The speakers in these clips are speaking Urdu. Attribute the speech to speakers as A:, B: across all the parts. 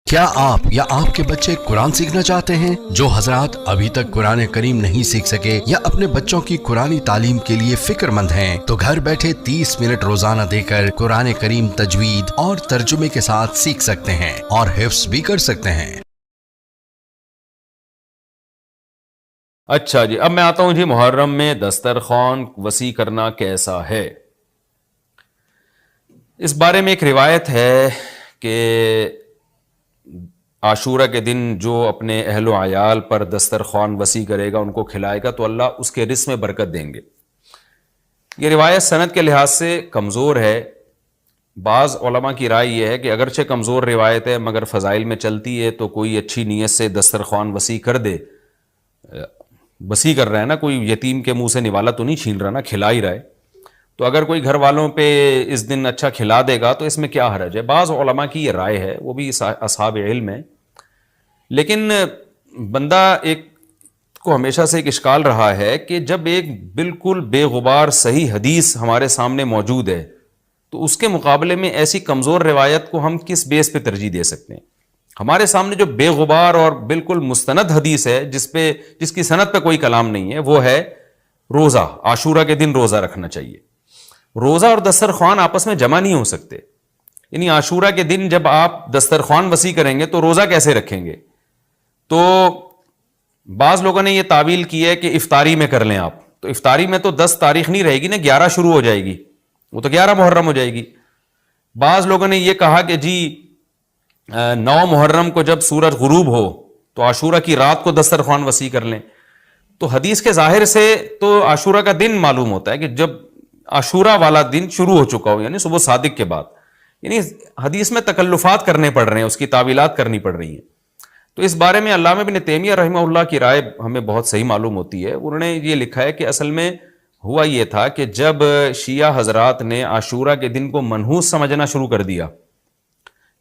A: کیا آپ یا آپ کے بچے قرآن سیکھنا چاہتے ہیں؟ جو حضرات ابھی تک قرآن کریم نہیں سیکھ سکے یا اپنے بچوں کی قرآنی تعلیم کے لیے فکر مند ہیں تو گھر بیٹھے 30 منٹ روزانہ دے کر قرآن کریم تجوید اور ترجمے کے ساتھ سیکھ سکتے ہیں اور حفظ بھی کر سکتے ہیں۔
B: اچھا جی، اب میں آتا ہوں جی محرم میں دسترخوان وسیع کرنا کیسا ہے۔ اس بارے میں ایک روایت ہے کہ عاشورہ کے دن جو اپنے اہل و عیال پر دسترخوان وسیع کرے گا، ان کو کھلائے گا، تو اللہ اس کے رزق میں برکت دیں گے۔ یہ روایت سند کے لحاظ سے کمزور ہے۔ بعض علماء کی رائے یہ ہے کہ اگرچہ کمزور روایت ہے مگر فضائل میں چلتی ہے، تو کوئی اچھی نیت سے دسترخوان وسیع کر دے، وسیع کر رہا ہے نا، کوئی یتیم کے منہ سے نوالا تو نہیں چھین رہا نا، کھلا ہی رہا ہے، تو اگر کوئی گھر والوں پہ اس دن اچھا کھلا دے گا تو اس میں کیا حرج ہے۔ بعض علماء کی یہ رائے ہے، وہ بھی اصحاب علم ہے، لیکن بندہ ایک کو ہمیشہ سے ایک اشکال رہا ہے کہ جب ایک بالکل بے غبار صحیح حدیث ہمارے سامنے موجود ہے تو اس کے مقابلے میں ایسی کمزور روایت کو ہم کس بیس پہ ترجیح دے سکتے ہیں۔ ہمارے سامنے جو بے غبار اور بالکل مستند حدیث ہے، جس کی سند پہ کوئی کلام نہیں ہے، وہ ہے روزہ، عاشورہ کے دن روزہ رکھنا چاہیے۔ روزہ اور دسترخوان آپس میں جمع نہیں ہو سکتے، یعنی عاشورہ کے دن جب آپ دسترخوان وسیع کریں گے تو روزہ کیسے رکھیں گے؟ تو بعض لوگوں نے یہ تعویل کی ہے کہ افطاری میں کر لیں آپ، تو افطاری میں تو 10 تاریخ نہیں رہے گی نا، 11 شروع ہو جائے گی، وہ تو 11 محرم ہو جائے گی۔ بعض لوگوں نے یہ کہا کہ جی 9 محرم کو جب سورج غروب ہو تو عاشورہ کی رات کو دسترخوان وسیع کر لیں۔ تو حدیث کے ظاہر سے تو عاشورہ کا دن معلوم ہوتا ہے کہ جب عاشورہ والا دن شروع ہو چکا ہو، یعنی صبح صادق کے بعد، یعنی حدیث میں تکلفات کرنے پڑ رہے ہیں، اس کی تعویلات کرنی پڑ رہی ہیں۔ تو اس بارے میں علامہ ابن تیمیہ رحمہ اللہ کی رائے ہمیں بہت صحیح معلوم ہوتی ہے۔ انہوں نے یہ لکھا ہے کہ اصل میں ہوا یہ تھا کہ جب شیعہ حضرات نے عاشورہ کے دن کو منحوس سمجھنا شروع کر دیا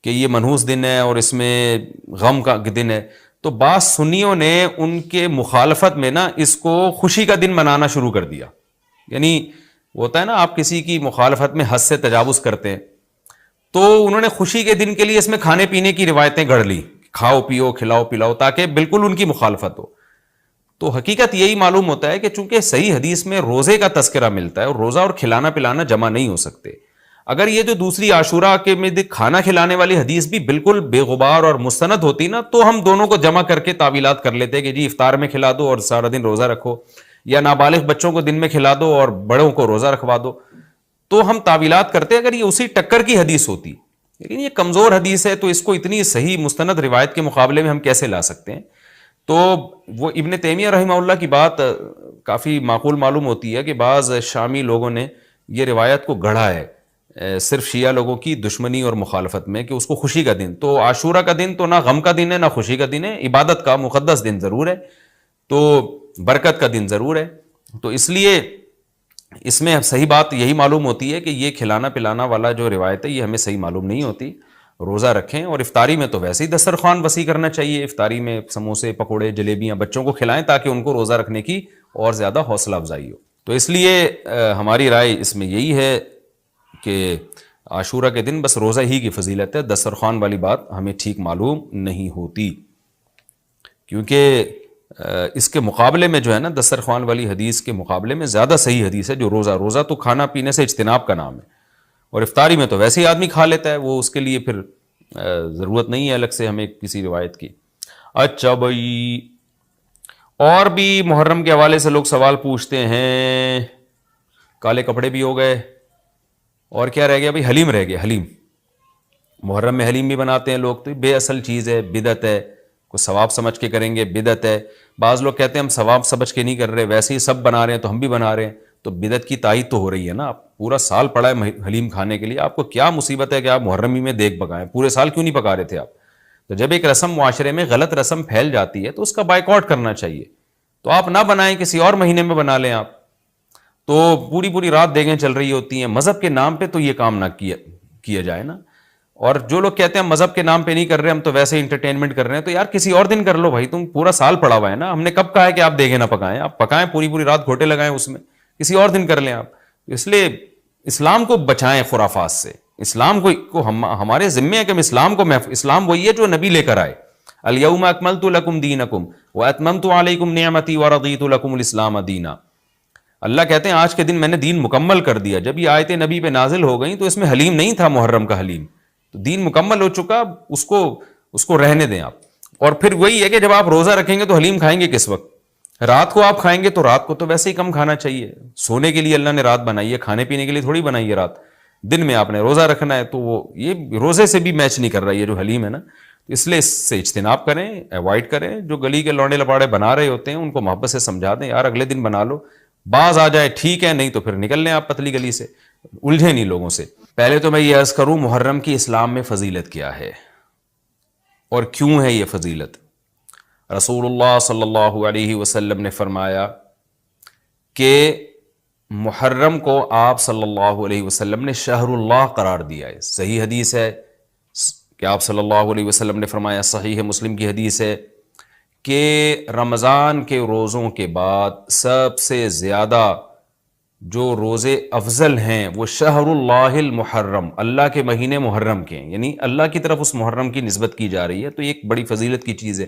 B: کہ یہ منحوس دن ہے اور اس میں غم کا دن ہے، تو بعض سنیوں نے ان کے مخالفت میں نا اس کو خوشی کا دن منانا شروع کر دیا۔ یعنی ہوتا ہے نا، آپ کسی کی مخالفت میں حد سے تجاوز کرتے ہیں، تو انہوں نے خوشی کے دن کے لیے اس میں کھانے پینے کی روایتیں گڑھ لی، کھاؤ پیو کھلاؤ پلاؤ، تاکہ بالکل ان کی مخالفت ہو۔ تو حقیقت یہی معلوم ہوتا ہے کہ چونکہ صحیح حدیث میں روزے کا تذکرہ ملتا ہے اور روزہ اور کھلانا پلانا جمع نہیں ہو سکتے۔ اگر یہ جو دوسری عاشورہ کے میں کھانا کھلانے والی حدیث بھی بالکل بے غبار اور مستند ہوتی نا، تو ہم دونوں کو جمع کر کے تعویلات کر لیتے کہ جی افطار میں کھلا دو اور سارا دن روزہ رکھو، یا نابالغ بچوں کو دن میں کھلا دو اور بڑوں کو روزہ رکھوا دو، تو ہم تعویلات کرتے اگر یہ اسی ٹکر کی حدیث ہوتی۔ لیکن یہ کمزور حدیث ہے، تو اس کو اتنی صحیح مستند روایت کے مقابلے میں ہم کیسے لا سکتے ہیں؟ تو وہ ابن تیمیہ رحمہ اللہ کی بات کافی معقول معلوم ہوتی ہے کہ بعض شامی لوگوں نے یہ روایت کو گڑھا ہے صرف شیعہ لوگوں کی دشمنی اور مخالفت میں، کہ اس کو خوشی کا دن، تو عاشورہ کا دن تو نہ غم کا دن ہے نہ خوشی کا دن ہے، عبادت کا مقدس دن ضرور ہے، تو برکت کا دن ضرور ہے۔ تو اس لیے اس میں صحیح بات یہی معلوم ہوتی ہے کہ یہ کھلانا پلانا والا جو روایت ہے یہ ہمیں صحیح معلوم نہیں ہوتی۔ روزہ رکھیں، اور افطاری میں تو ویسے ہی دسترخوان وسیع کرنا چاہیے، افطاری میں سموسے پکوڑے جلیبیاں بچوں کو کھلائیں تاکہ ان کو روزہ رکھنے کی اور زیادہ حوصلہ افزائی ہو۔ تو اس لیے ہماری رائے اس میں یہی ہے کہ عاشورہ کے دن بس روزہ ہی کی فضیلت ہے، دسترخوان والی بات ہمیں ٹھیک معلوم نہیں ہوتی، کیونکہ اس کے مقابلے میں جو ہے نا دسترخوان والی حدیث کے مقابلے میں زیادہ صحیح حدیث ہے جو روزہ تو کھانا پینے سے اجتناب کا نام ہے، اور افطاری میں تو ویسے ہی آدمی کھا لیتا ہے، وہ اس کے لیے پھر ضرورت نہیں ہے الگ سے ہمیں کسی روایت کی۔ اچھا بھائی، اور بھی محرم کے حوالے سے لوگ سوال پوچھتے ہیں۔ کالے کپڑے بھی ہو گئے، اور کیا رہ گیا بھائی؟ حلیم رہ گیا۔ حلیم محرم میں حلیم بھی بناتے ہیں لوگ، تو بے اصل چیز ہے، بدعت ہے، کوئی ثواب سمجھ کے کریں گے بدعت ہے۔ بعض لوگ کہتے ہیں ہم ثواب سمجھ کے نہیں کر رہے، ویسے ہی سب بنا رہے ہیں تو ہم بھی بنا رہے ہیں، تو بدعت کی تائید تو ہو رہی ہے نا۔ آپ پورا سال پڑا ہے حلیم کھانے کے لیے، آپ کو کیا مصیبت ہے کہ آپ محرمی میں دیگ پکائیں؟ پورے سال کیوں نہیں پکا رہے تھے آپ؟ تو جب ایک رسم معاشرے میں غلط رسم پھیل جاتی ہے تو اس کا بائیکاٹ کرنا چاہیے، تو آپ نہ بنائیں، کسی اور مہینے میں بنا لیں آپ۔ تو پوری رات دیگیں چل رہی ہوتی ہیں، مذہب کے نام پہ تو یہ کام نہ کیا جائے نا۔ اور جو لوگ کہتے ہیں ہم مذہب کے نام پہ نہیں کر رہے، ہم تو ویسے انٹرٹینمنٹ کر رہے ہیں، تو یار کسی اور دن کر لو بھائی، تم پورا سال پڑا ہوا ہے نا، ہم نے کب کہا ہے کہ آپ دیگیں نہ پکائیں؟ آپ پکائیں، پوری رات گھوٹے لگائیں، اس میں کسی اور دن کر لیں آپ۔ اس لیے اسلام کو بچائیں خرافات سے، اسلام کو ہمارے ذمے ہے کہ ہم اسلام کو اسلام وہی ہے جو نبی لے کر آئے. الیوم اکملت لکم دینکم واتممت علیکم نعمتی ورضیت لکم الاسلام دینا. اللہ کہتے ہیں آج کے دن میں نے دین مکمل کر دیا. جب یہ آیتیں نبی پہ نازل ہو گئیں تو اس میں حلیم نہیں تھا، محرم کا حلیم. تو دین مکمل ہو چکا، اس کو رہنے دیں آپ. اور پھر وہی ہے کہ جب آپ روزہ رکھیں گے تو حلیم کھائیں گے کس وقت؟ رات کو آپ کھائیں گے تو رات کو تو ویسے ہی کم کھانا چاہیے. سونے کے لیے اللہ نے رات بنائی ہے، کھانے پینے کے لیے تھوڑی بنائی ہے رات. دن میں آپ نے روزہ رکھنا ہے تو وہ یہ روزے سے بھی میچ نہیں کر رہا ہے یہ جو حلیم ہے نا. اس لیے اس سے اجتناب کریں، ایوائڈ کریں. جو گلی کے لوڑے لپاڑے بنا رہے ہوتے ہیں ان کو محبت سے سمجھا دیں، یار اگلے دن بنا لو، باز آ جائے ٹھیک ہے، نہیں تو پھر نکل لیں آپ پتلی گلی سے، الجھے نہیں لوگوں سے. پہلے تو میں یہ عرض کروں محرم کی اسلام میں فضیلت کیا ہے اور کیوں ہے یہ فضیلت. رسول اللہ صلی اللہ علیہ وسلم نے فرمایا کہ محرم کو آپ صلی اللہ علیہ وسلم نے شہر اللہ قرار دیا ہے. صحیح حدیث ہے کہ آپ صلی اللہ علیہ وسلم نے فرمایا، صحیح مسلم کی حدیث ہے کہ رمضان کے روزوں کے بعد سب سے زیادہ جو روزے افضل ہیں وہ شہر اللہ المحرم، اللہ کے مہینے محرم کے ہیں، یعنی اللہ کی طرف اس محرم کی نسبت کی جا رہی ہے. تو یہ ایک بڑی فضیلت کی چیز ہے.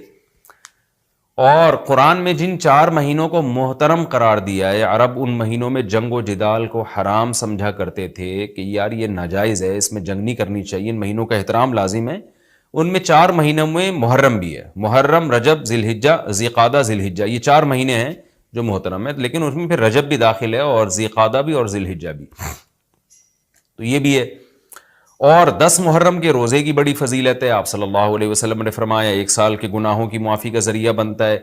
B: اور قرآن میں جن 4 مہینوں کو محترم قرار دیا ہے، عرب ان مہینوں میں جنگ و جدال کو حرام سمجھا کرتے تھے کہ یار یہ ناجائز ہے، اس میں جنگ نہیں کرنی چاہیے، ان مہینوں کا احترام لازم ہے. ان میں 4 مہینوں میں محرم بھی ہے. محرم، رجب، ذی الحجہ، ذی قعدہ، ذی الحجہ، یہ 4 مہینے ہیں جو محترم ہے. لیکن اس میں پھر رجب بھی داخل ہے اور ذی قعدہ بھی اور ذی الحجہ بھی، تو یہ بھی ہے. اور 10 محرم کے روزے کی بڑی فضیلت ہے. آپ صلی اللہ علیہ وسلم نے فرمایا 1 سال کے گناہوں کی معافی کا ذریعہ بنتا ہے.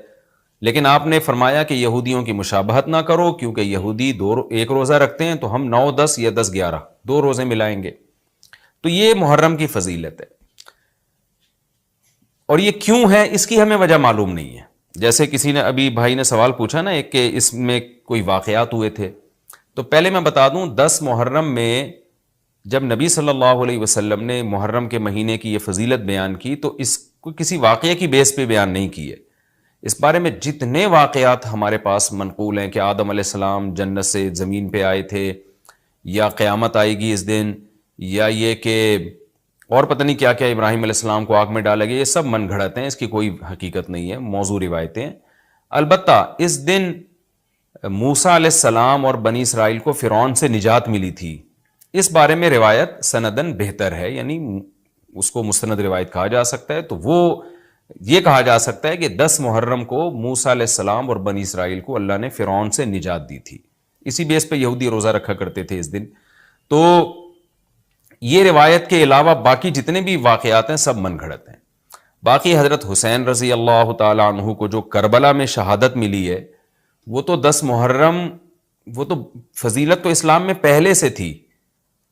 B: لیکن آپ نے فرمایا کہ یہودیوں کی مشابہت نہ کرو، کیونکہ یہودی 1 روزہ رکھتے ہیں تو ہم 9، 10 یا 10، 11 2 روزے ملائیں گے. تو یہ محرم کی فضیلت ہے. اور یہ کیوں ہے اس کی ہمیں وجہ معلوم نہیں ہے. جیسے کسی نے ابھی بھائی نے سوال پوچھا نا ایک کہ اس میں کوئی واقعات ہوئے تھے، تو پہلے میں بتا دوں 10 محرم میں جب نبی صلی اللہ علیہ وسلم نے محرم کے مہینے کی یہ فضیلت بیان کی تو اس کو کسی واقعے کی بیس پہ بیان نہیں کی ہے. اس بارے میں جتنے واقعات ہمارے پاس منقول ہیں کہ آدم علیہ السلام جنت سے زمین پہ آئے تھے، یا قیامت آئے گی اس دن، یا یہ کہ اور پتہ نہیں کیا کیا ابراہیم علیہ السلام کو آگ میں ڈالا گیا، یہ سب من گھڑت ہیں، اس کی کوئی حقیقت نہیں ہے، موضوع روایتیں ہیں. البتہ اس دن موسیٰ علیہ السلام اور بنی اسرائیل کو فرعون سے نجات ملی تھی. اس بارے میں روایت سندن بہتر ہے، یعنی اس کو مستند روایت کہا جا سکتا ہے. تو وہ یہ کہا جا سکتا ہے کہ 10 محرم کو موسیٰ علیہ السلام اور بنی اسرائیل کو اللہ نے فرعون سے نجات دی تھی. اسی بیس پہ یہودی روزہ رکھا کرتے تھے اس دن. تو یہ روایت کے علاوہ باقی جتنے بھی واقعات ہیں سب من گھڑت ہیں. باقی حضرت حسین رضی اللہ تعالی عنہ کو جو کربلا میں شہادت ملی ہے وہ تو 10 محرم، وہ تو فضیلت تو اسلام میں پہلے سے تھی.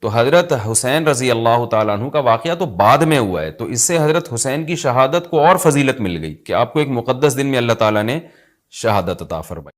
B: تو حضرت حسین رضی اللہ تعالیٰ عنہ کا واقعہ تو بعد میں ہوا ہے، تو اس سے حضرت حسین کی شہادت کو اور فضیلت مل گئی کہ آپ کو ایک مقدس دن میں اللہ تعالیٰ نے شہادت عطا فرمائی.